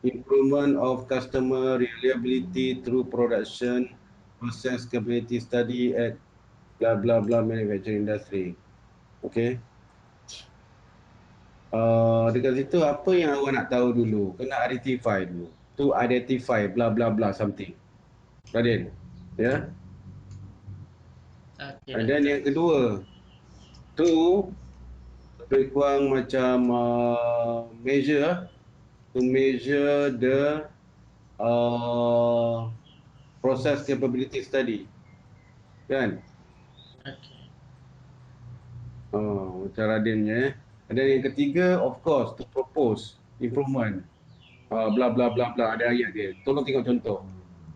improvement of customer reliability through production process capability study at blah blah blah manufacturing industry. Okay. Dekat situ apa yang awak nak tahu dulu? Kena identify dulu. To identify blah blah blah something. Radin. Ya. Okey, And then doktor. yang kedua, to lebih kurang macam measure, to measure the process capability study. Kan? Okey. Macam Radinnya. And then yang ketiga, of course, to propose improvement. Blah blah blah blah, ada ayat dia. Tolong tengok contoh.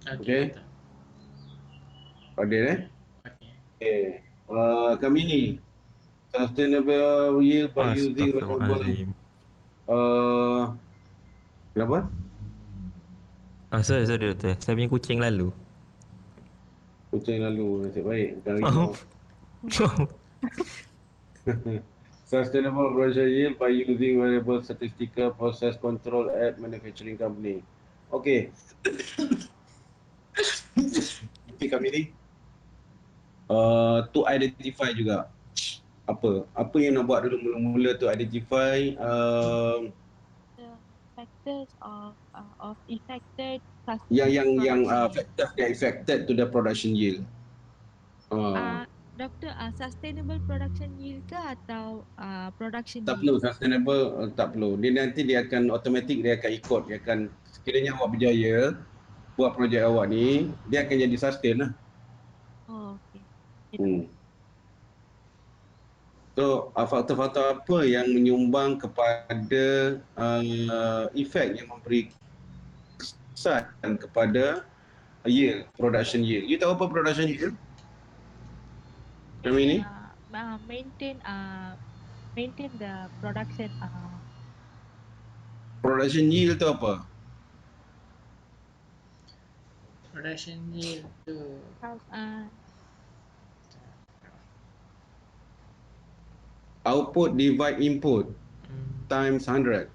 Okey, Okay? doktor. Radin Okey. Okay. Kami ni sustainable yield by using renewable. Astaghfirullahaladzim. Kenapa? Sorry doktor, saya punya kucing lalu. Kucing lalu nasib baik bukan Oh. harimau. Sustainable production yield by using variable statistical process control at manufacturing company. Okay. Tapi kami ni to identify juga apa yang nak buat dulu mula-mula to identify The factors of affected yang production. factors that affected to the production yield. Doktor, sustainable production yield ke atau production Tak perlu yield? sustainable, tak perlu. Dia nanti dia akan automatic, dia akan ikut, dia akan sekiranya awak berjaya buat projek awak ni, dia akan jadi sustain lah. Oh, okay. So faktor-faktor apa yang menyumbang kepada efek yang memberi kesan kepada yield, production yield. You tahu apa production yield? Kami ni? Maintain the production. Production yield tu apa? Production yield tu. Output divide input times 100.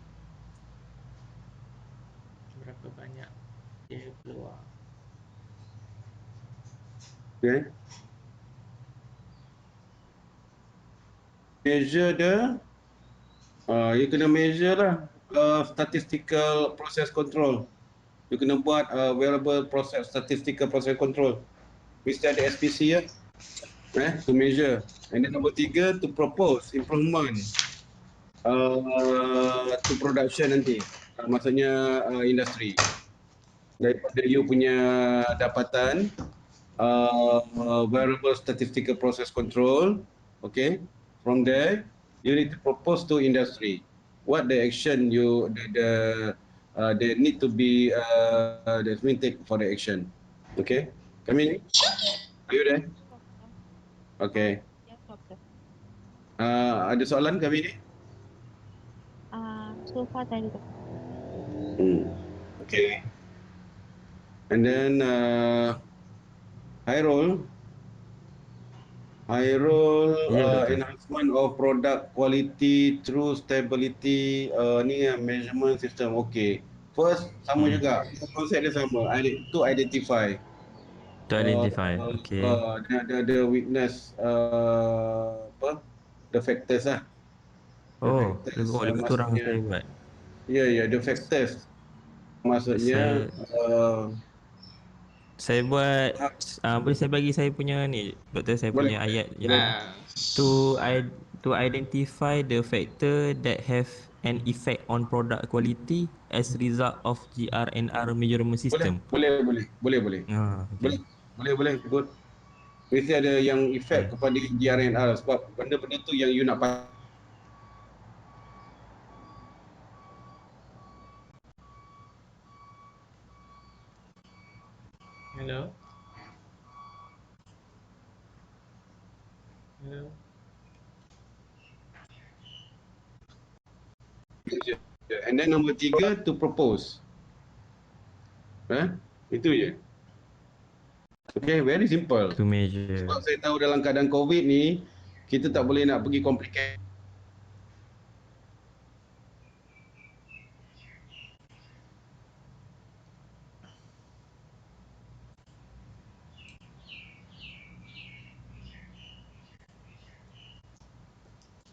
Berapa banyak dia keluar. Okay. Measure the you kena measure lah statistical process control. You kena buat variable process statistical process control. Mesti ada SPC ya. To measure. And then nombor 3 to propose improvement to production nanti. Maksudnya industri. Daripada you punya dapatan variable statistical process control, okay. From there, you need to propose to industry what the action they need to be that's been take for the action. Okay, come in. Are you there? Okay. Yes, doktor. Ada soalan kami ni? So far tadi, doktor. Okay. And then Hairul enhancement of product quality through stability ni measurement system. Okay. First sama juga. Konsep dia sama. To identify. To identify. Okay. The weakness the factors lah. Lebih kurang saya buat. Ya, the factors. Maksudnya saya buat boleh saya bagi saya punya ni doktor, saya boleh. punya ayat yang to identify the factor that have an effect on product quality as result of GR&R measurement system. Boleh. Okay. Boleh good. Mesti ada yang efek kepada GR&R sebab benda-benda tu yang you nak Hello. and then nombor 3 to propose. Itu je. Okay, very simple. To measure. Sebab saya tahu dalam keadaan COVID ni, kita tak boleh nak pergi complicate.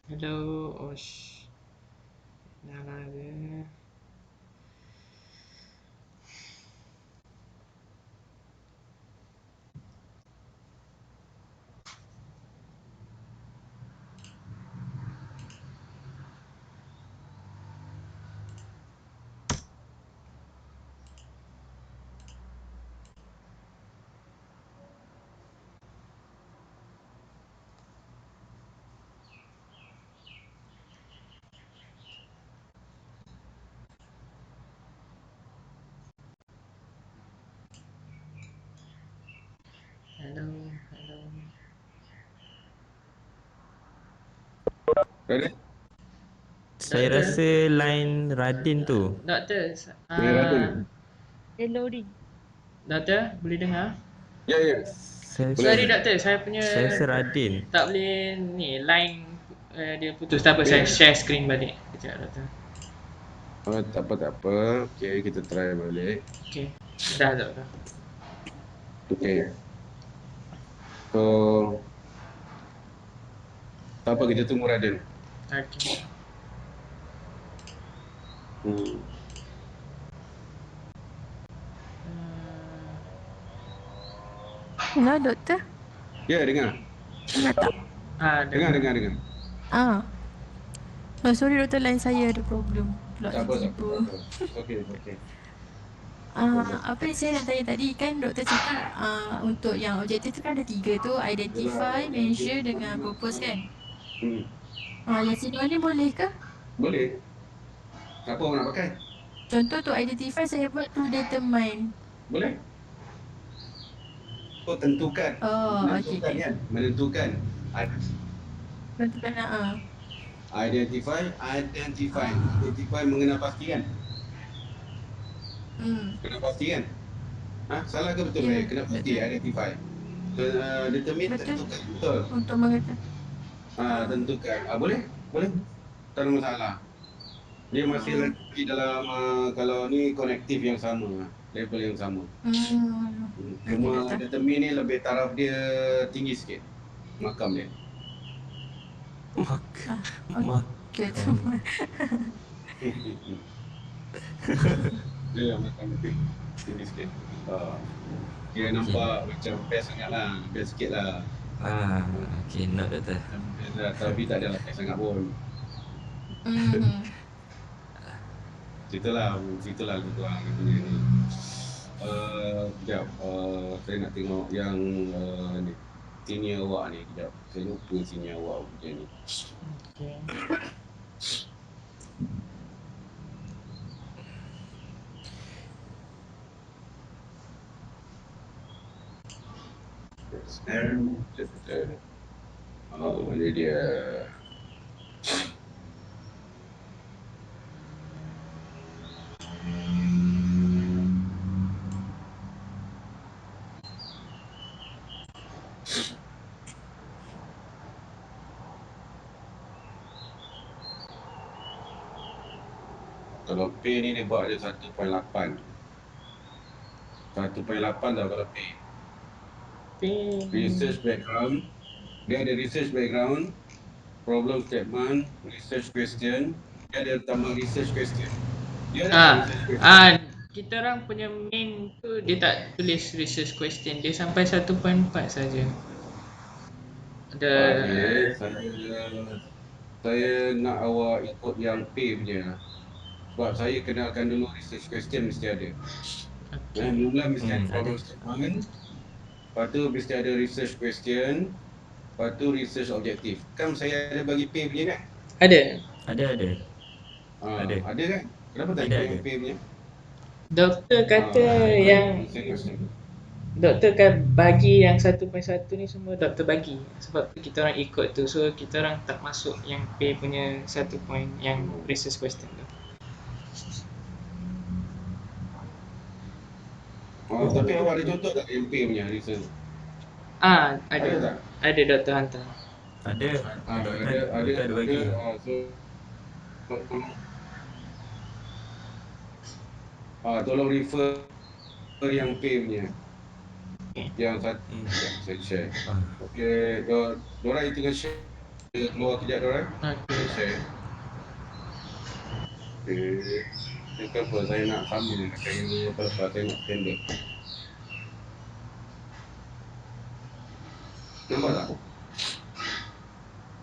Hello, Osh. Nyala dia. Hello. Ready? Saya Doktor? rasa line Radin tu. Doktor, Boleh Radin? Dia loading. doktor boleh dengar? Ya, ya. Saya Boleh. Sorry doktor, saya punya saya rasa Radin. tak boleh ni line dia putus. Tak apa, saya share screen balik. Kejap doktor. Oh, tak apa. Okey, kita try balik. Okey. Dah doktor. Okey. So, tak apa, kita tunggu Radin. Okey. Hmm. Hello, doktor. Ya, dengar. Dengar tak? Dengar. Ah. Oh, sorry doktor, line saya ada problem. Pula Tak apa. tiba-tiba. Okey. Apa yang saya nak tanya tadi kan doktor cakap untuk yang objektif tu kan ada 3 tu, identify, measure dengan propose kan? Hmm. Yang sini ni boleh ke? Boleh. Apa awak nak pakai? Contoh tu identify saya buat tu determine. Boleh. Oh, tentukan. Oh, okey. Kan? Menentukan. Tentukan Identify. Identify mengenal pasti kan? Kena pasti kan? Salah ke betul? Ya, Kena pasti betul. identify. Determine, Betul. tentukan. Betul. Untuk mengetahui. Tentukan. Boleh. Tak ada masalah. Dia masih lagi dalam kalau ni konektif yang sama, level yang sama. Cuma Okey, determine ni lebih taraf dia tinggi sikit. Makam dia. Okey. Dia makam dia tinggi sikit. Dia nampak macam best sangat lah. Best sikit lah. Okay, note doktor. Best lah. Tapi tak adalah best sangat pun. Ceritalah lebih kurang dia punya ni. Sekejap. Saya nak tengok yang ni. Senior awak ni. Sekejap. Saya lupa senior awak macam ni. Okey. Ini dia. Kalau pay ni dia buat dia 1.8. 1.8 tau kalau pay. Research background. Dia ada research background, problem statement, research question. Dia ada tambah research question. Dia ada research question. Kita orang punya main tu dia tak tulis research question, dia sampai 1.4 saja. Okey, saya nak awak ikut yang pay punya. Sebab saya kenalkan dulu research question mesti ada. Mula mesti ada problem statement. Lepas tu mesti ada research question. Lepas tu research objective. Kan saya ada bagi pay punya kan? Ada. Ada kan? Kenapa tak ikut yang pay punya? Doktor kata yang doktor kan bagi yang 1.1 ni semua doktor bagi. Sebab tu kita orang ikut tu. So kita orang tak masuk yang pay punya 1 point yang research question tu. Tapi awak ada contoh tak yang pay punya research? Ada. tak? Ada doktor hantar. Ada. Ada bagi. Tolong refer yang pay punya. Yang satu saya share. Okey, diorang tengah share keluar kejap dorang. Okey. Share. Okay. Ini kenapa saya nak sama dengan yang lepas-lepas saya nak standard. Nampak tak?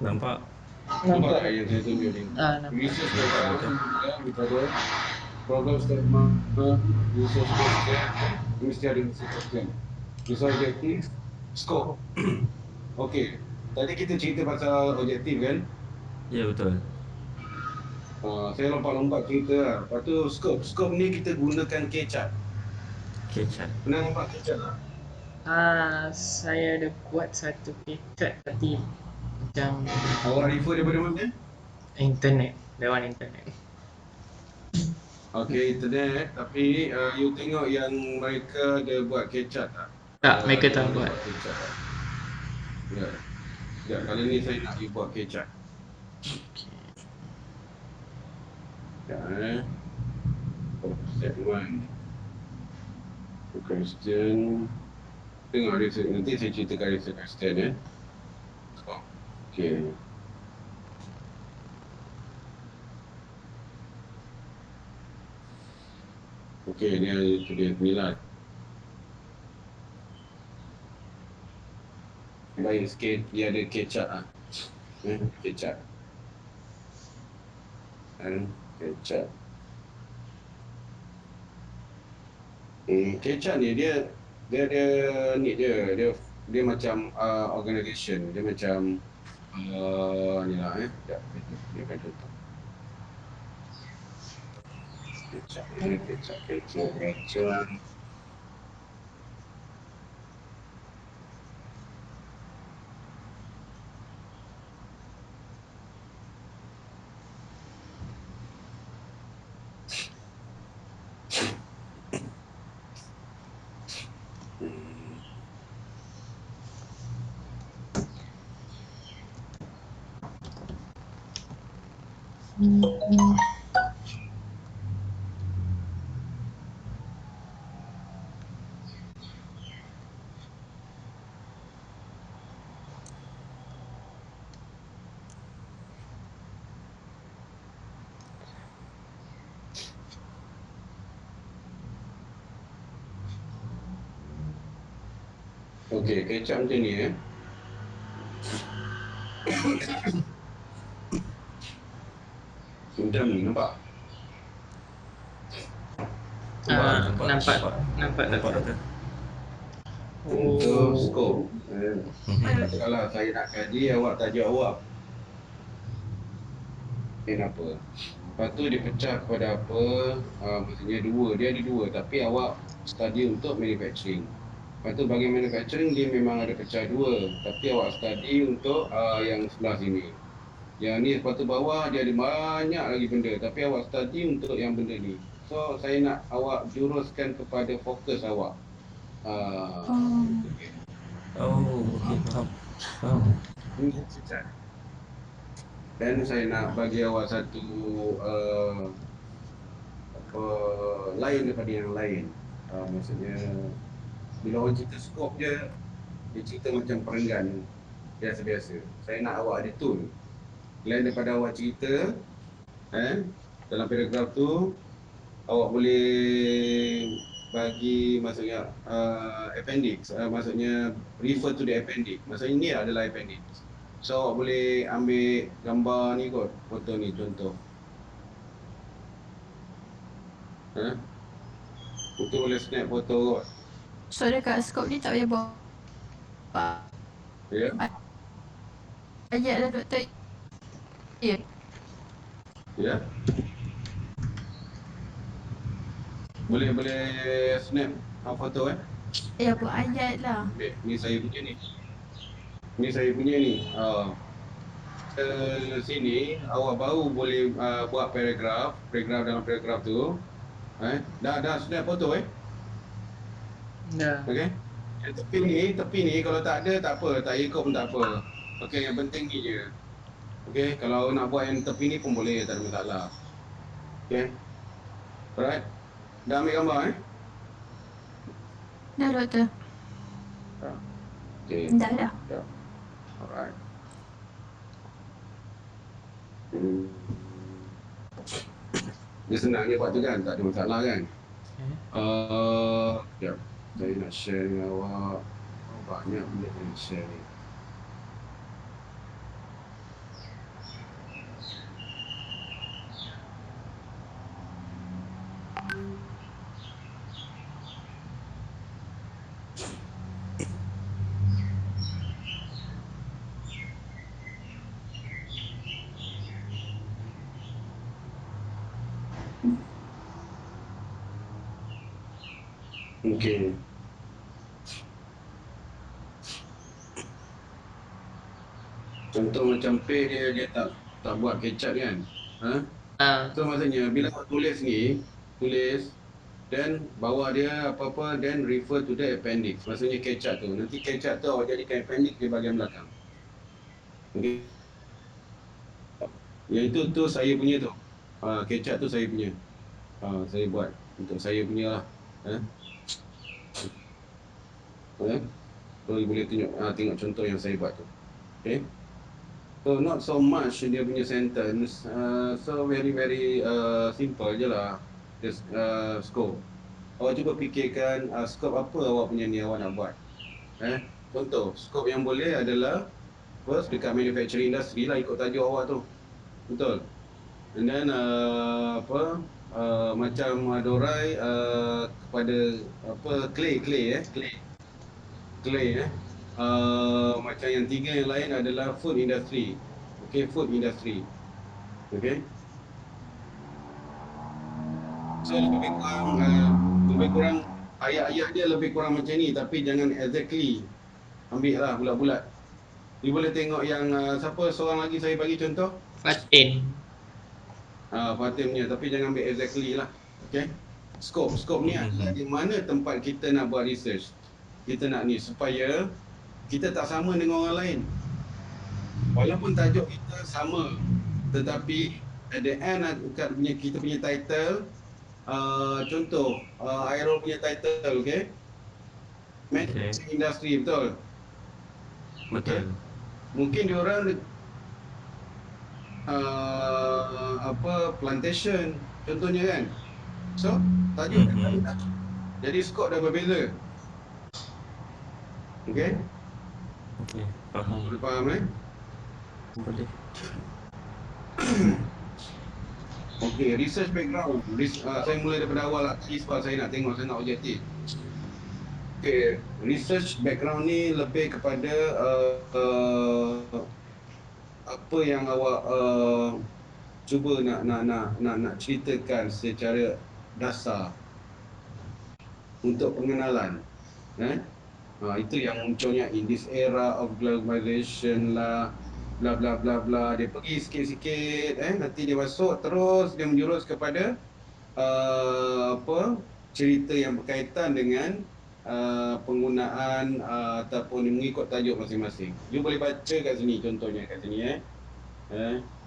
Nampak? Nampak tak yang saya tunjuk ni? Nampak. Research program daripada problem statement, research question, mesti ada research question. Research objektif, scope. Okey. Tadi kita cerita pasal objektif kan? Ya, betul. Saya lompat-lompat cerita lah. Lepas tu scope. Scope ni kita gunakan K-chart. K-chart. Pernah nampak K-chart tak? Saya ada buat satu picture tapi macam Awak refer daripada mana? internet, lewat internet. Okey, internet. Tapi you tengok yang mereka ada buat K-chart tak? Tak, mereka tak Ada buat. K-chart tak? Ya. Ya, kali ni saya nak you buat K-chart. Ya, step 1. Question. Tengok research. Nanti saya ceritakan research question Okey. Okey, dia itu dia nilai. Baik sikit, dia ada K-chart ah. K-chart. K-chart. K-chart ni dia ada ni dia macam organisation, dia macam ni lah sekejap, dia akan contoh. K-chart. Okey, K-chart macam ni Macam ni, nampak? Nampak Doktor. Untuk skop. Katakanlah saya nak kaji, awak tajuk awak. Apa? Lepas tu dia pecah kepada apa? Maksudnya dia ada dua. Tapi awak study untuk manufacturing. Lepas tu bagi manufacturing dia memang ada pecah dua. Tapi awak study untuk yang sebelah sini. Yang ni lepas tu bawah dia ada banyak lagi benda. Tapi awak study untuk yang benda ni. So saya nak awak juruskan kepada fokus awak. Okey, faham. Ini K-chart. Dan saya nak bagi awak satu lain daripada yang lain. Maksudnya bila orang cerita skop dia cerita macam perenggan biasa-biasa. Saya nak awak ada tool. Lain daripada awak cerita dalam paragraf tu awak boleh bagi maksudnya appendix, maksudnya refer to the appendix. Maksudnya ini adalah appendix. So awak boleh ambil gambar ni kot, foto ni contoh. Kita boleh snap foto kot. So dekat scope ni tak payah buat Ya. ayat lah doktor. Ya. Ya. Boleh snap foto Ya buat ayat lah. Ni saya punya ni. Ni saya punya ni. Sini awak baru boleh buat paragraf dalam paragraf tu. Dah snap foto Dah. Okey. Yang tepi ni kalau tak ada tak apa, tak ikut pun tak apa. Okey, yang penting ni je. Okey, kalau nak buat yang tepi ni pun boleh, tak ada masalah. Okey. Alright. Dah ambil gambar Dah doktor. Okey. Dah. Alright. Hmm. Dia senang je buat tu kan, tak ada masalah kan. Sekejap. Saya nak share dengan awak. Banyak benda saya nak share ni. Okey. Contoh macam pay dia tak buat kecap kan. Ha? So maksudnya bila awak tulis ni, tulis dan bawah dia apa-apa then refer to the appendix. Maksudnya kecap tu. Nanti kecap tu awak jadikan appendix di bahagian belakang. Okey. Yang itu tu saya punya tu. Kecap tu saya punya. Saya buat untuk saya punya lah. So, boleh tengok contoh yang saya buat tu. Okay. So not so much dia punya sentence. So very simple je lah. Just scope. Awak cuba fikirkan scope apa awak punya ni awak nak buat. Contoh, scope yang boleh adalah first dekat manufacturing industry lah ikut tajuk awak tu. Betul. And then macam Dorai kepada clay macam yang tiga yang lain adalah food industry. Okay, food industry. Okay. So lebih kurang ayat-ayat dia lebih kurang macam ni, tapi jangan exactly ambil lah bulat-bulat. You boleh tengok yang siapa seorang lagi saya bagi contoh? Fatin. Fatin punya, tapi jangan ambil exactly lah. Okay. Scope ni adalah di mana tempat kita nak buat research. Kita nak ni supaya kita tak sama dengan orang lain. Walaupun tajuk kita sama, tetapi at the end kita punya title, contoh Aero punya title, okay? Manufacturing industry, betul? Betul. Mungkin diorang plantation contohnya kan. So tajuk dah lain dah. Jadi skop dah berbeza. Okay? Okay, faham. Boleh faham Boleh. Okay, research background. Saya mula daripada awal lah. Sebab saya nak tengok, saya nak objektif. Okay, research background ni lebih kepada apa yang awak cuba nak ceritakan secara dasar untuk pengenalan. Itu yang munculnya in this era of globalization lah, bla bla bla bla. Dia pergi sikit-sikit, nanti dia masuk terus dia menjurus kepada cerita yang berkaitan dengan penggunaan ataupun mengikut tajuk masing-masing. You boleh baca kat sini contohnya kat sini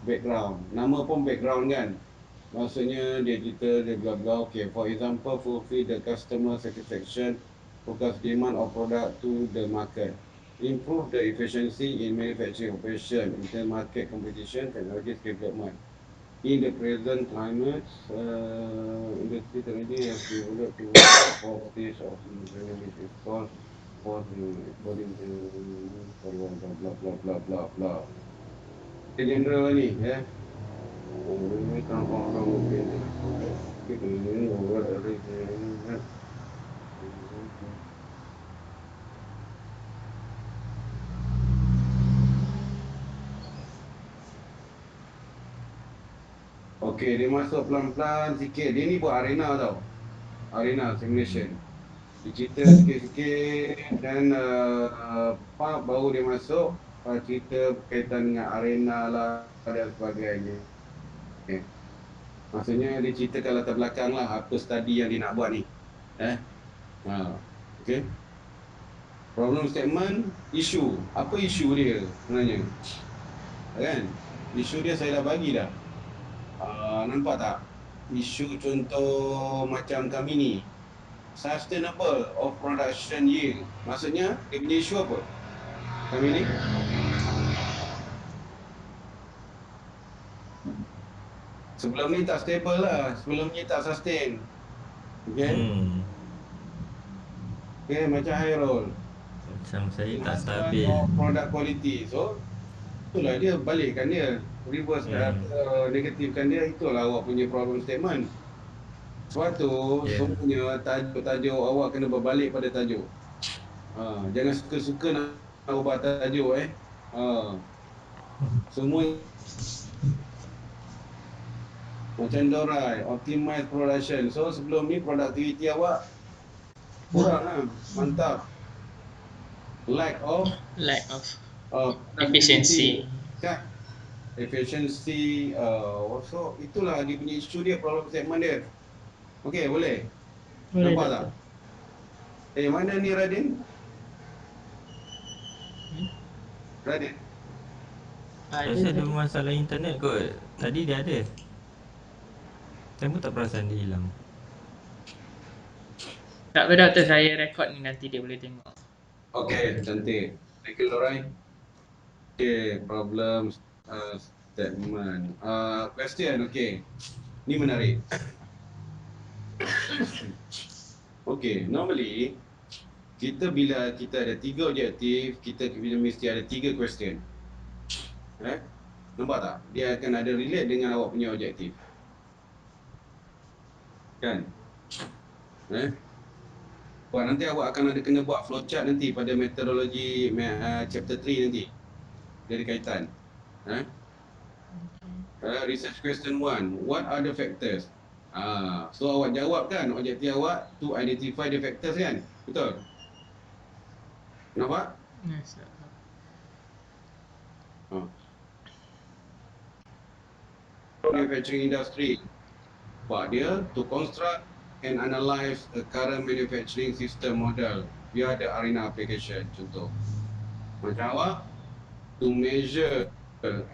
background. Nama pun background kan. Maksudnya dia cerita dia bla bla. Okay, for example, fulfill the customer satisfaction, focus demand of product to the market, improve the efficiency in manufacturing operation, inter-market competition, technology development. In the present climate, industry technology has developed to four stage of which is called according to blah blah blah blah blah. General ni, ini kan orang mungkin ini orang dari Okey, dia masuk pelan-pelan sikit. Dia ni buat arena tau. Arena simulation. Dia cerita sikit-sikit dan baru dia masuk cerita berkaitan dengan arena lah dan sebagainya. Okay. Maksudnya dia ceritakan latar belakang lah apa study yang dia nak buat ni. Okay. Problem statement, isu. Apa isu dia sebenarnya? Kan? Isu dia saya dah bagi dah. Nampak tak? Isu contoh macam kami ni. Sustainable of production yield. Maksudnya dia punya isu apa? Kami ni Sebelum ni tak stable lah. Sebelum ni tak sustain. Okay? Okay, macam Hairul. Macam saya tak Enhancement stabil. of product quality. So, itulah dia, balikkan dia. Reverse negatifkan dia, itulah awak punya problem statement. Sebab tu, semuanya tajuk-tajuk awak kena berbalik pada tajuk. Jangan suka-suka nak ubah tajuk semua macam Dorai, optimize production. So sebelum ni productivity awak kurang lah, mantap. Lack of efficiency. Kan? Efficiency. So itulah dia punya isu dia, problem statement dia. Okey, boleh? Boleh, Nampak doktor. tak? Mana ni Radin? Radin? Rasa ada masalah internet kot. Tadi dia ada. Saya pun tak perasan dia hilang. Tak apa doktor, saya rekod ni nanti dia boleh tengok. Okey, cantik. Thank you, Dorai. Okay, problem statement. Question, okay. Ni menarik. Okay, normally bila kita ada 3 objektif, kita mesti ada 3 question. Nampak tak? Dia akan ada relate dengan awak punya objektif. Kan? Nanti awak akan ada kena buat flowchart nanti pada metodologi chapter 3 nanti. Dari kaitan. Research question 1. What are the factors? So awak jawab kan objektif awak to identify the factors kan? Betul? Nampak? Yes. Manufacturing industry. Buat dia to construct and analyze a current manufacturing system model via the arena application. Contoh. Macam awak to measure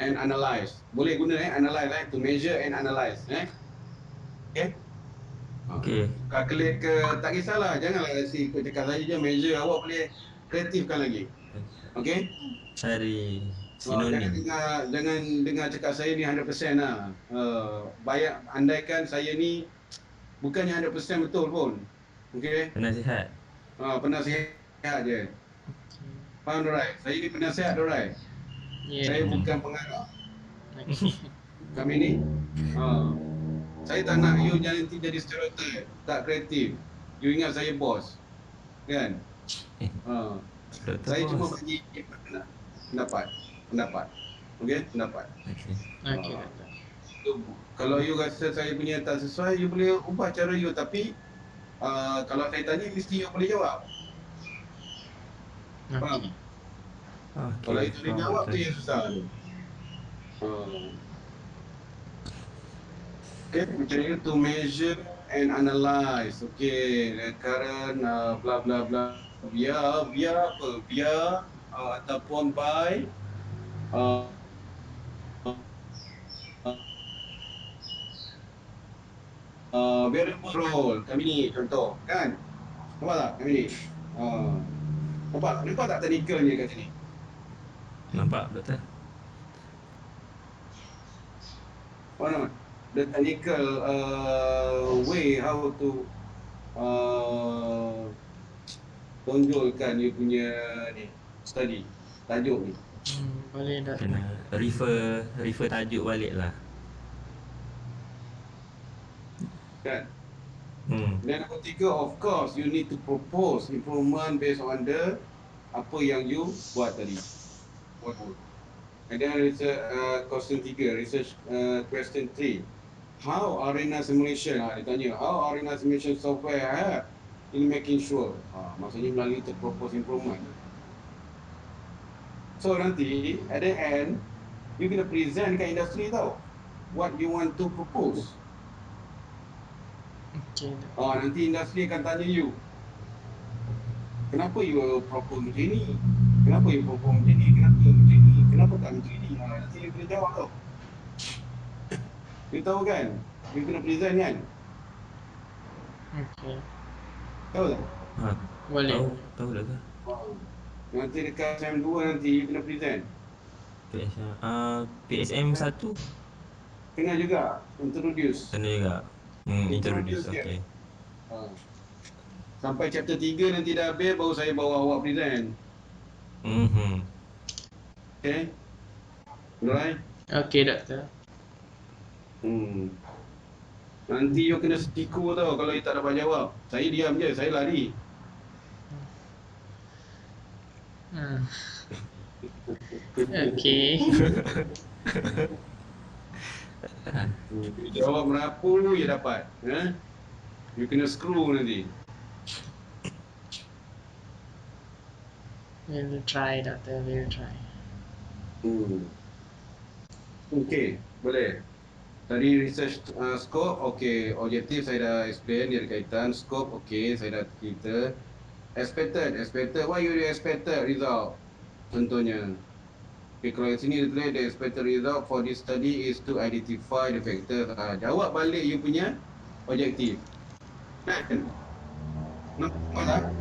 and analyze. Boleh guna analyze to measure and analyze. Okay? Okay. Calculate ke tak kisahlah, janganlah ikut cakap saya je, measure, awak boleh kreatifkan lagi. Okay? Cari sinonim. Jangan dengar cakap saya ni 100% lah. Andaikan saya ni bukannya 100% betul pun. Okay? Penasihat. Penasihat je. Faham Dorai? Saya ni penasihat Dorai. Saya bukan pengarah. Kami ni saya tak nak you nanti jadi stereotype, tak kreatif. You ingat saya bos. Kan? Saya cuma bagi pendapat. Okey, pendapat. Okey. Kalau you rasa saya punya tak sesuai, you boleh ubah cara you, tapi kalau saya tanya mesti you boleh jawab. Faham? Kalau itu boleh jawab tu yang susah tu. Okay, macam ni to measure and analyze. Okay, the current bla bla bla via ataupun by variable role. Kami ni contoh, kan? Nampak tak kami ni? Nampak tak technicalnya kat sini? Nampak doktor? Mana? The technical way how to tonjolkan you punya ni study tajuk ni. Boleh dah. Kena refer tajuk balik lah. Kan? Dan nombor 3, of course you need to propose improvement based on the apa yang you buat tadi. And then question 3, research question 3. How arena simulation, dia tanya, how arena simulation software help in making sure, maksudnya melalui to propose improvement. So nanti, at the end, you kena present kat industri tau, what you want to propose. Okay. Nanti industri akan tanya you, kenapa you propose macam ni? Kenapa you propose macam ni? Kenapa macam ni? Kenapa tak macam ni? Nanti you kena jawab tau. You tahu kan? You kena present kan? Okay. Tahu tak? Boleh. Tahu dah ke? Nanti dekat SEM 2 nanti you kena present. PSM 1. Kena juga introduce. Kena juga. Introduce, dia. okay. Sampai chapter 3 nanti dah habis, baru saya bawa awak present. Okay? Alright? Okey, doktor. Nanti you kena stiku tau kalau you tak dapat jawab. Saya diam je, saya lari. Okey. Jawab berapa you dapat. You kena screw nanti. We'll try, doktor. We'll try. Okay, boleh. Tadi research scope, okay. Objektif saya dah explain, dia ada kaitan. Scope, okay, saya dah cerita. Expected. What you expected result? Contohnya. Okay, kalau sini dia tulis, the expected result for this study is to identify the factors. Jawab balik you punya objektif. Kan? Nampak tak?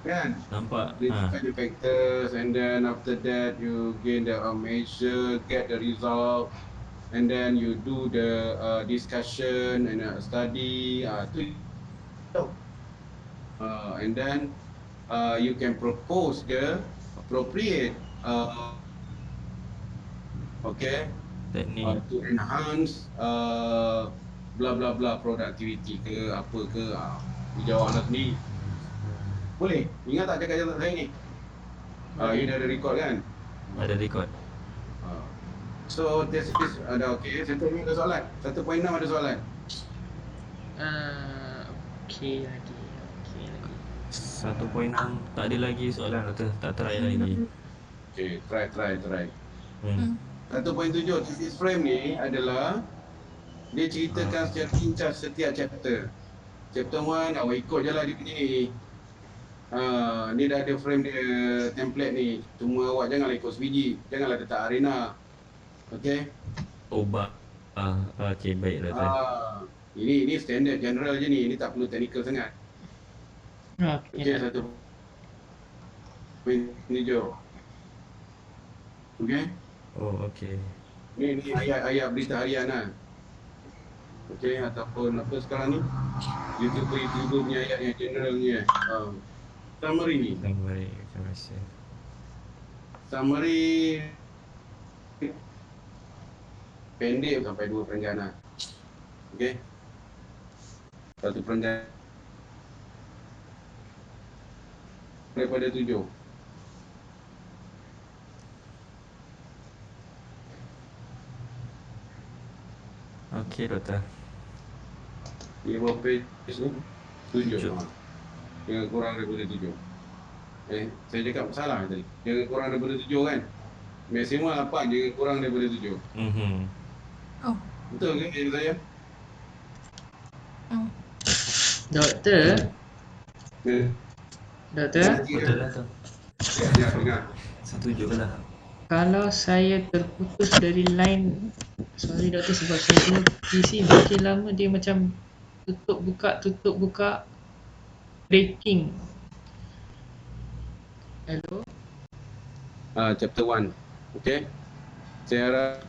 Kan? Nampak? Identify the factors, and then after that you gain the measure, get the result, and then you do the discussion and study. And then you can propose the appropriate Teknik. to enhance blah blah blah productivity ke apa ke. You jawab lah sendiri. Boleh? Ingat tak cakap saya ni? You dah ada record kan? Ada record. So this is ada okey. Satu ni ada soalan. 1.6 ada soalan. Okey lagi. 1.6 tak ada lagi soalan, doktor. Tak try lagi. Okay, try. 1.7 thesis frame ni adalah dia ceritakan secara ringkas setiap chapter. Chapter 1 awak ikut je lah dia punya ni. Dia dah ada frame dia, template ni. Cuma awak janganlah ikut sebiji, janganlah letak arena. Okay? Okay, baik doktor. Ini standard general je ni, ini tak perlu technical sangat. Okay, 1.7. Okay? Oh, okay. Ni ayat-ayat berita harian lah. Okay, ataupun apa sekarang ni, YouTuber punya ayat yang general ni. Summary ni. Terima kasih. Summary pendek sampai 2 perenggan lah. Okay? 1 perenggan daripada 7. Okay, doktor. 5 page ni 7. Jangan kurang daripada 7. Saya cakap salah tadi. Jangan kurang daripada 7 kan? Maksimum 8, jangan kurang daripada 7. Oh. Betul ke kata saya? Doktor? Betul lah tu. Ya, dengar. Setuju lah. Kalau saya terputus dari line, sorry doktor sebab saya punya PC makin lama dia macam tutup buka breaking. Hello? Chapter 1. Okay. Saya harap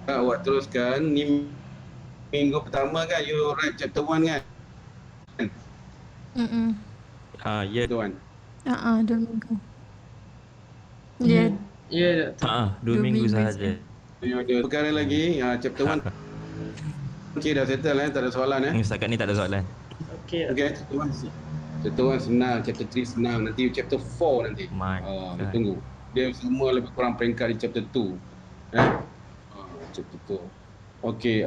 awak teruskan. Ni minggu pertama kan you write chapter 1 kan? Ya. Chapter 1. 2 minggu. Ya. Ya doktor. 2 minggu sahaja. You ada perkara lagi, chapter 1. Okay, dah settle tak ada soalan Setakat ni tak ada soalan. Okey. Okay, chapter 1 senang, chapter 3 senang, nanti chapter 4 nanti. God. Tunggu. Dia semua lebih kurang peringkat di chapter 2. Chapter 2. Okay,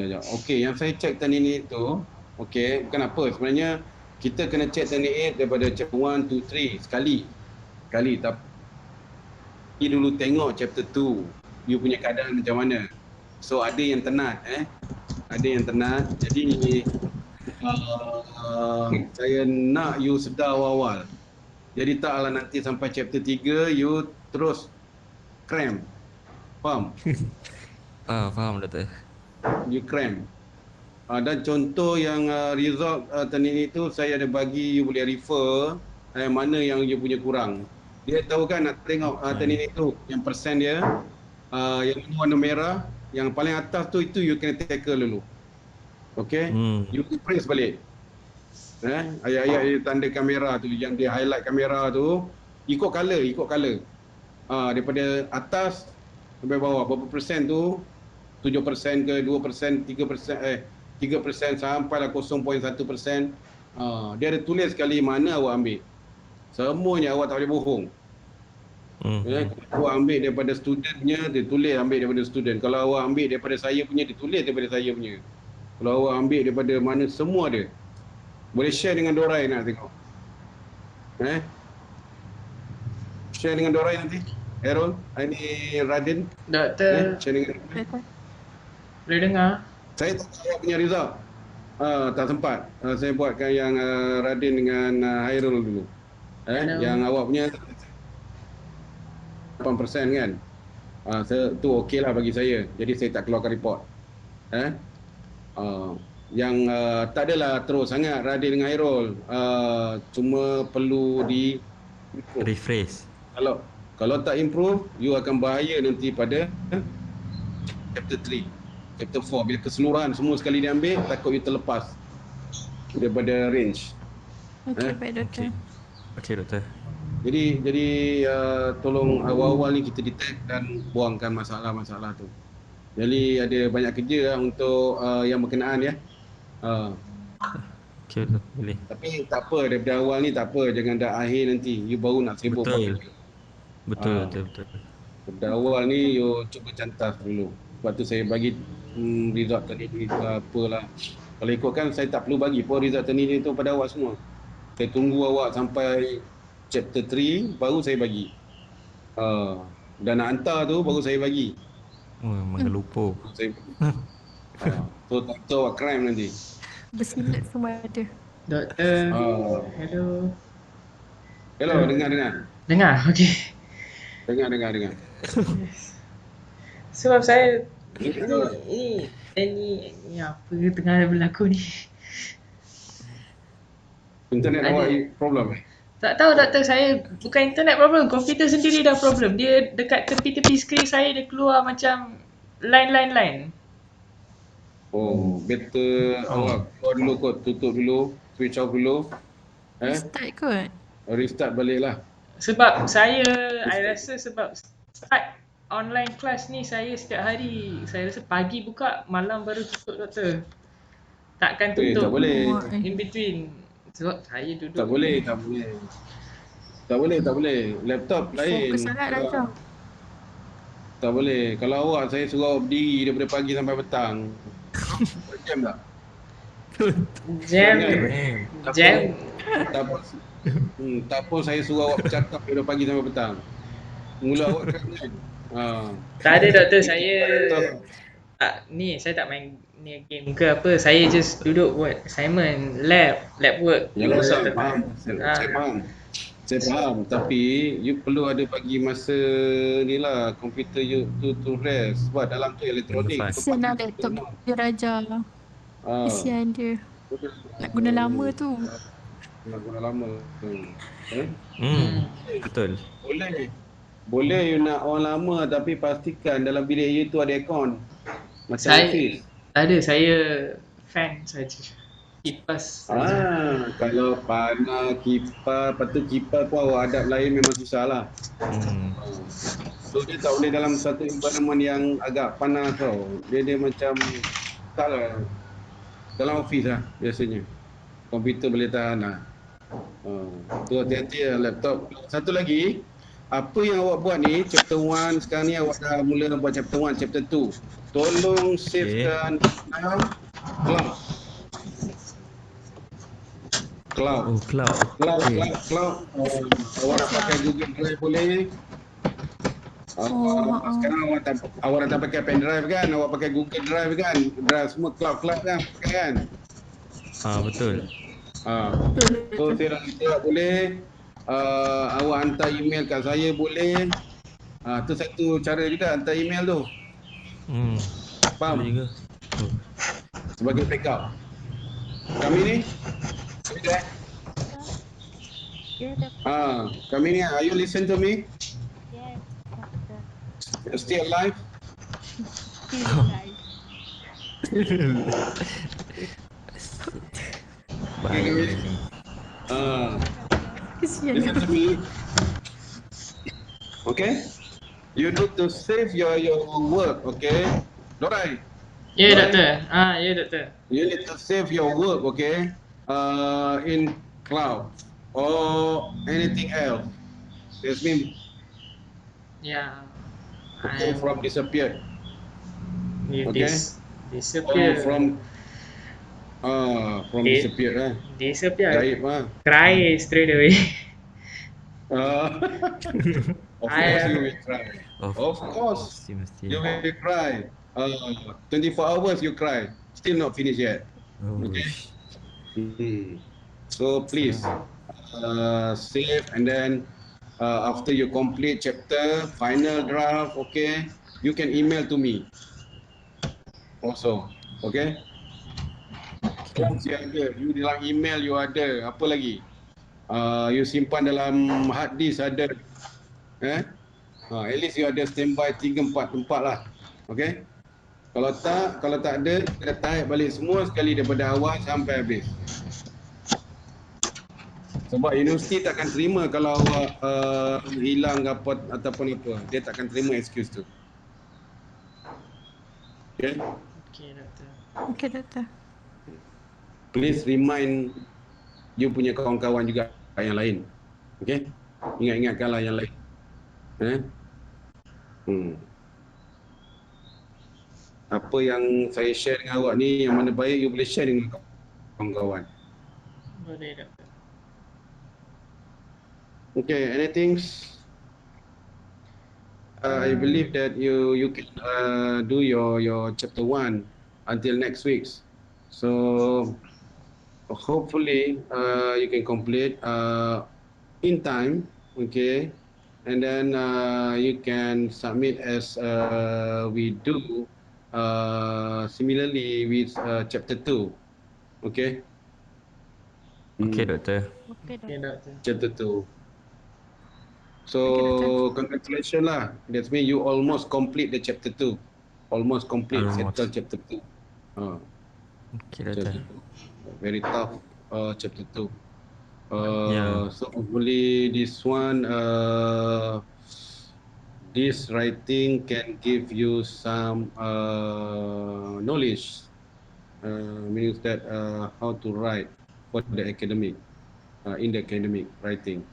ya. Okay, yang saya check tadi ni tu, okay, bukan apa sebenarnya kita kena check teknik daripada chapter 1, 2, 3 sekali, tapi dulu tengok chapter 2 you punya keadaan macam mana. So ada yang tenat jadi saya nak you sedar awal-awal. Jadi taklah nanti sampai chapter 3 you terus cramp. Faham? Faham doktor. You cramp. Dan contoh yang result teknik itu saya ada bagi, you boleh refer mana yang you punya kurang. Dia tahu kan nak tengok teknik tu, yang persen dia, yang warna merah, yang paling atas tu itu you kena tackle dulu. Okay? You press balik. Ayat-ayat dia tanda kamera tu, yang dia highlight kamera tu, ikut color. Daripada atas sampai bawah, berapa persen tu, 7% ke 2%, 3% sampailah 0.1%. Dia ada tulis sekali mana awak ambil. Semuanya awak tak boleh bohong. Kalau awak ambil daripada studentnya, dia tulis ambil daripada student. Kalau awak ambil daripada saya punya, dia tulis daripada saya punya. Kalau awak ambil daripada mana, semua ada. Boleh share dengan Dorai nak tengok. Share dengan Dorai nanti. Errol, ini Radin. Doktor, Share dengan boleh dengar? saya tak tahu awak punya result. Tak sempat. Saya buatkan yang Radin dengan Hairul dulu. Yang awak punya 8% kan. Tu okey lah bagi saya. Jadi saya tak keluarkan report. Yang tak adalah terus sangat Radin dengan Hairul. Cuma perlu di refresh. Kalau tak improve, you akan bahaya nanti pada chapter 3, chapter 4. Bila keseluruhan semua sekali diambil, takut you terlepas daripada range. Okey, baik doktor. Okey doktor. Jadi tolong awal-awal ni kita detect dan buangkan masalah-masalah tu. Jadi ada banyak kerja lah untuk yang berkenaan ya. Okey doktor, boleh. Tapi tak apa, daripada awal ni tak apa, jangan dah akhir nanti you baru nak sibuk Betul. buat. Betul. Daripada awal ni you cuba cantas dulu. Sebab tu saya bagi result tadi ni apalah. Kalau ikutkan saya tak perlu bagi pun result tadi ni tu pada awak semua. Saya tunggu awak sampai chapter 3 baru saya bagi. Dan nak hantar tu baru saya bagi. Mengelupo. Saya so tak tahu awak crime nanti. Bersilat semua ada. Doktor, hello. Hello, dengar. Dengar, okey. Dengar. Sebab saya ini apa tengah berlaku ni. Internet Ada. awak problem. Tak tahu doktor, saya bukan internet problem, komputer sendiri dah problem. Dia dekat tepi-tepi skrin saya dia keluar macam line. Better awak keluar dulu kot, tutup dulu, switch off dulu. Start kot. Restart balik lah. Sebab saya rasa sebab start online class ni saya setiap hari, saya rasa pagi buka, malam baru tutup doktor. Takkan tutup Tak boleh. in between. Sebab saya duduk Tak boleh. Laptop lain. Fokus sangat Raja. Tak boleh. Kalau awak, saya suruh awak berdiri daripada pagi sampai petang. Jam tak? jam. Tak pun saya suruh awak bercakap daripada pagi sampai petang. Mula awak kan. Tak ada doktor, saya saya tak main ni game ke apa. Saya just duduk buat assignment, lab work. Yalah, Most of the saya time. Saya faham. Tapi you perlu ada bagi masa ni lah komputer you to rest. Sebab dalam tu elektronik. Kesian lah laptop dia Raja. Kesian dia. Nak guna lama tu. Nak guna lama. Betul. Boleh you nak on lama, tapi pastikan dalam bilik you tu ada aircon. Macam office. Ada, saya fan saja. Kipas saja. Kalau panas kipas, patut kipas pun awak adab lain memang susah lah. So dia tak boleh dalam satu environment yang agak panas tau. Dia macam tak lah. Dalam office lah biasanya. Komputer boleh tahan lah. Tu hati-hati lah laptop. Satu lagi, apa yang awak buat ni, chapter 1 sekarang ni awak dah mula buat chapter 1, chapter 2. Tolong savekan cloud. Cloud. Awak nak pakai Google Drive boleh. Sekarang awak dah tak pakai pen drive kan, awak pakai Google Drive kan, drive semua cloud kan, pakai kan. Betul. So saya rasa boleh. Awak hantar email kat saya boleh. Tu satu cara juga, hantar email tu. Faham? Boleh juga. Sebagai backup. Kami ni Dia dapat. Kamini, are you listen to me? Yes, doctor. Still alive? Still alive. Bahaya ni. Ah, Doctor. Kesian listen to me. Okay? You need to save your work, okay? Dorai, Ya, Alright. doktor. Ya, doktor. you need to save your work, okay? In cloud or anything else. That means Ya. okay, from disappeared, You okay? Or disappear. from Di- disappeared, Disappear. gaib Cry straight away. Uh, of course you will cry. Of course you mesti. you will cry. 24 hours you cry. Still not finished yet. Okay. Ush. So please save, and then after you complete chapter, final draft, okay, you can email to me also. Okay. Once you ada, you dalam email you ada, apa lagi? You simpan dalam hard disk ada. At least you ada standby 3-4 tempat lah. Okay. Kalau tak ada, kita tarik balik semua sekali daripada awal sampai habis. Sebab universiti takkan terima kalau hilang apa ataupun apa. Dia takkan terima excuse tu. Okay. Okey, doktor. Okay, doktor. Please remind you punya kawan-kawan juga yang lain. Okay. Ingat-ingatkanlah yang lain. Apa yang saya share dengan awak ni, yang mana baik, you boleh share dengan kawan-kawan. Boleh, doktor. Okay, anything? I believe that you can do your chapter 1 until next week. So hopefully you can complete in time, okay? And then you can submit as we do similarly with chapter 2, okay? Okay, doktor. Okay, Okey, doktor. doktor. Chapter 2. So congratulations lah. That means you almost complete the chapter 2. Almost complete settle chapter 2. Okay, doktor. Very tough chapter 2. Yeah. So hopefully this one this writing can give you some knowledge, means that how to write for the academic, in the academic writing.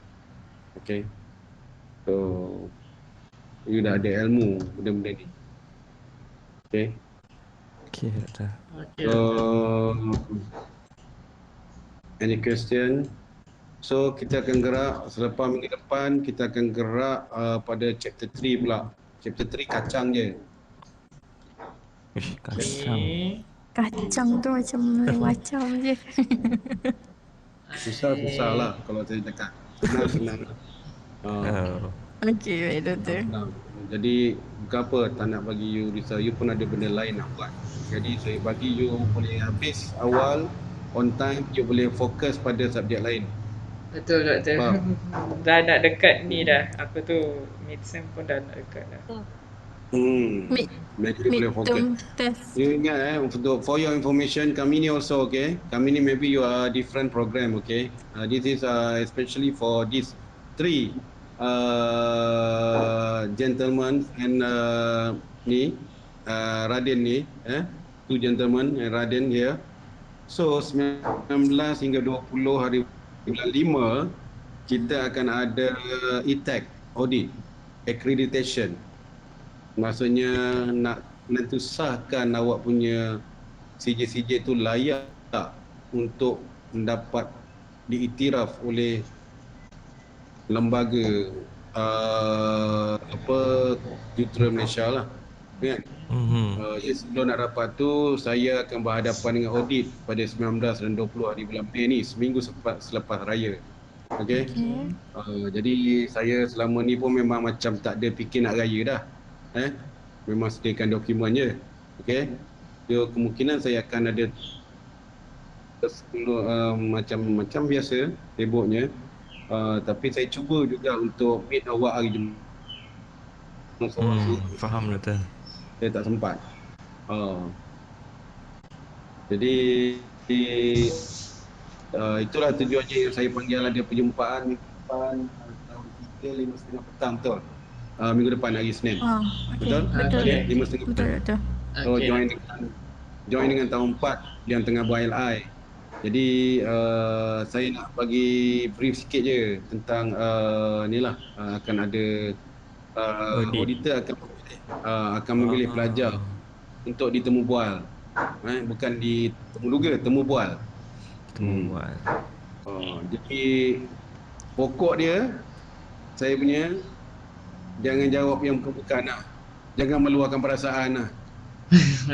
Okay. So you dah ada ilmu benda-benda ni. Okay. Okay, doktor. Okey, So doktor. any question? So kita akan gerak selepas minggu depan, kita akan gerak pada chapter 3 pula. Chapter 3 kacang je. Ush, kacang. Okey. Kacang tu macam macam je. Susah-susah lah kalau saya cakap. Senang-senang. Oh. Okay, baik, doktor. Jadi bukan apa tak nak bagi you risau, you pun ada benda lain nak buat. Jadi saya bagi you boleh habis awal on time, you boleh fokus pada subjek lain. Betul, doktor. Faham? Dah nak dekat ni dah. Apa tu? Mid-sem pun dah nak dekat dah. Jadi boleh fokus. Midterm test. You ingat for your information, kami ni also, okay? Kami ni maybe you are different program, okay? This is especially for these 3 gentlemen and Raden ni, 2 gentlemen and Raden here. So 19 hingga 20 hari bulan 5 kita akan ada e-tech audit accreditation. Maksudnya nak sahkan awak punya CJ tu layak tak untuk mendapat diiktiraf oleh lembaga Jutera Malaysia lah. Kan? Sebelum nak dapat tu, saya akan berhadapan dengan audit pada 19 dan 20 hari bulan Mei ni, seminggu selepas raya. Okay? Jadi saya selama ni pun memang macam tak ada fikir nak raya dah. Memang sediakan dokumen je. Okay? So, kemungkinan saya akan ada 10 macam biasa sibuknya. Tapi saya cuba juga untuk meet awak hari Jumaat Sabtu. Faham doktor. Saya tak sempat. Jadi itulah tujuannya yang saya panggil ada perjumpaan minggu depan tahun 3, 5:30 petang betul. Minggu depan hari Isnin. Ah, okey. Betul? Betul. Tadi Okey. 5:30 Betul petang. doktor. So Okey, join dengan tahun 4 yang tengah buat LI. Jadi saya nak bagi brief sikit je tentang ni lah, akan ada Audit. auditor akan memilih pelajar untuk ditemu bual. Bukan ditemu duga, temu bual. Temu buat. Jadi pokok dia saya punya jangan jawab yang bukan lah. Jangan meluahkan perasaan lah.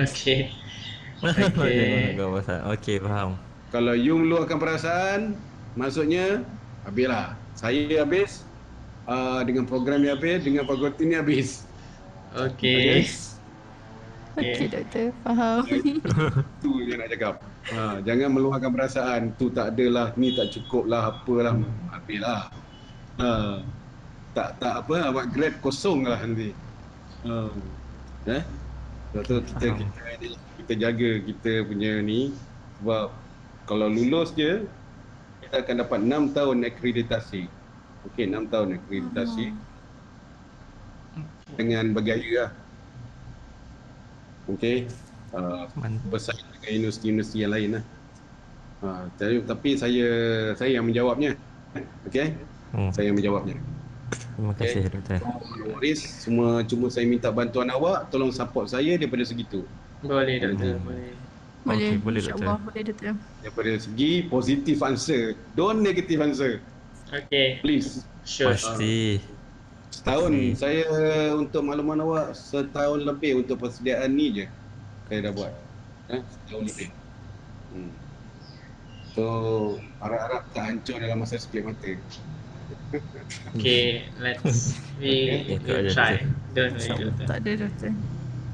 okey. Okey. Okey, faham. Kalau you meluahkan perasaan, maksudnya habislah. Saya habis, dengan program ni habis, dengan fakulti ni habis. Okey. Okey doktor, faham. Itu je nak cakap. Jangan meluahkan perasaan. Tu tak adalah, ni tak cukup lah, apalah. Habislah. Tak apa, awak grade kosong lah nanti. So kita jaga kita punya ni, sebab kalau lulus je kita akan dapat 6 tahun akreditasi. Okey, 6 tahun akreditasi dengan bergaya lah. Okey. Bersaing dengan universiti-universiti yang lain lah. Tapi saya yang menjawabnya. Okey. Saya yang menjawabnya. Terima kasih doktor. No worries, semua cuma saya minta bantuan awak, tolong support saya daripada segitu. Boleh doktor, boleh. Boleh. Okey, boleh, InsyaAllah boleh doktor. Daripada segi positive answer, don't negative answer. Okey. Please. Sure. Pasti. Setahun saya untuk makluman awak, setahun lebih untuk persediaan ni je saya dah buat. Setahun lebih. So harap-harap tak hancur dalam masa sekelip mata. Okay, let's we will try. Don't worry, doctor. Tak ada doktor.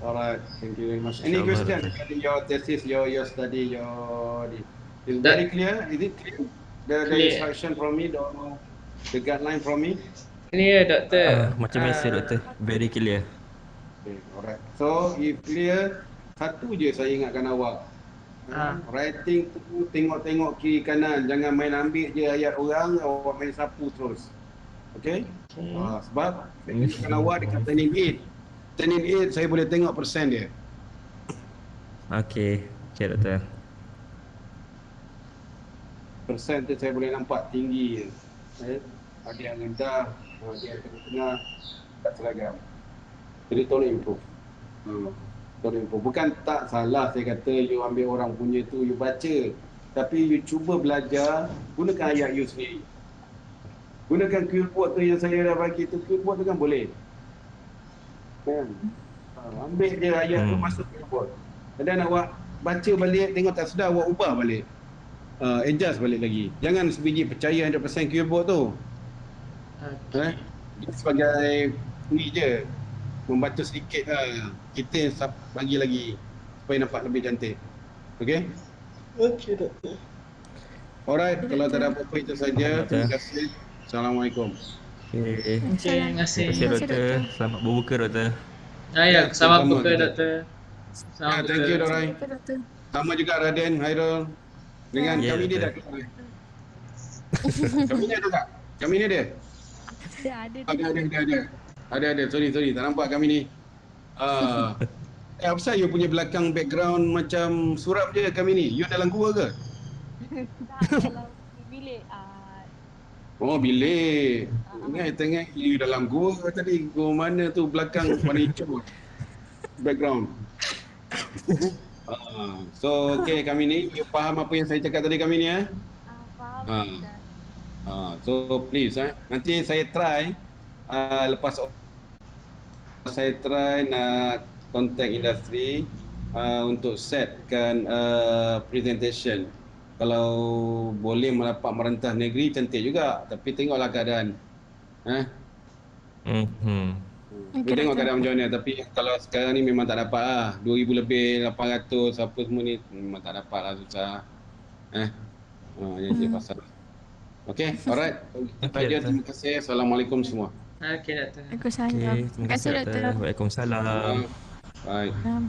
Alright, thank you very much. Any InsyaAllah, question Doctor. regarding your thesis, your study, is very clear? Is it clear? The Clear. instruction from me, the guideline from me? Clear, doctor. Macam biasa doktor. Very clear. Okay, alright. So if clear, satu je saya ingatkan awak. Writing tu tengok-tengok kiri kanan, jangan main ambil je ayat orang, awak main sapu terus. Okay? Sebab saya ingatkan awak dekat turning 8. Turning 8 saya boleh tengok persen dia. Okey. Okey doktor. Persen tu saya boleh nampak tinggi. Ada yang rendah, ada yang tengah-tengah, tak seragam. Jadi tolong improve. Tolong improve. Bukan tak salah saya kata you ambil orang punya tu, you baca. Tapi you cuba belajar, gunakan ayat you sendiri. Gunakan quillboard tu yang saya dah bagi tu, quillboard tu kan boleh. Kan? Ambil je ayat tu masuk quillboard. Dan awak baca balik, tengok tak sedar, awak ubah balik. Adjust balik lagi. Jangan sebiji percaya 100% quillboard tu. Kita sebagai ni je, membaca sedikit lah. Kita bagi lagi supaya nampak lebih cantik. Okay? Okay, doktor. Alright, kalau tak ada apa-apa itu saja. Terima kasih. Assalamualaikum. Okey. Okay, terima kasih. Terima kasih doktor. Selamat berbuka doktor. Ya, selamat sama, buka, doktor. doktor. Selamat buka. Thank you, Dorai. Okey doktor. Sama juga Raden, Hairul. Dengan Ya, kami ni dah betul. keluar. Kami ni ada tak? Kami ni ada? Ada. Ada. Sorry. Tak nampak kami ni. Apa pasal you punya belakang background macam suram je kami ni? You dalam gua ke? Tak dalam bilik. Oh, bilik. Tengok you dalam gua tadi. Gua mana tu belakang warna hijau. Background. So, okay kami ni. You faham apa yang saya cakap tadi kami ni Faham. So please nanti saya try lepas saya try nak contact industri untuk setkan presentation. Kalau boleh merapat merentas negeri cantik juga, tapi tengoklah keadaan. Kita tengok keadaan macam mana, tapi kalau sekarang ni memang tak dapat lah. 2000 lebih, 800 apa semua ni memang tak dapat lah, susah. Yang pasal. Okay, alright. Okay, Saja, doktor. terima kasih. Assalamualaikum semua. Okey doktor. Okay, Waalaikumsalam. terima kasih doktor. Waalaikumsalam. Bye. Salam.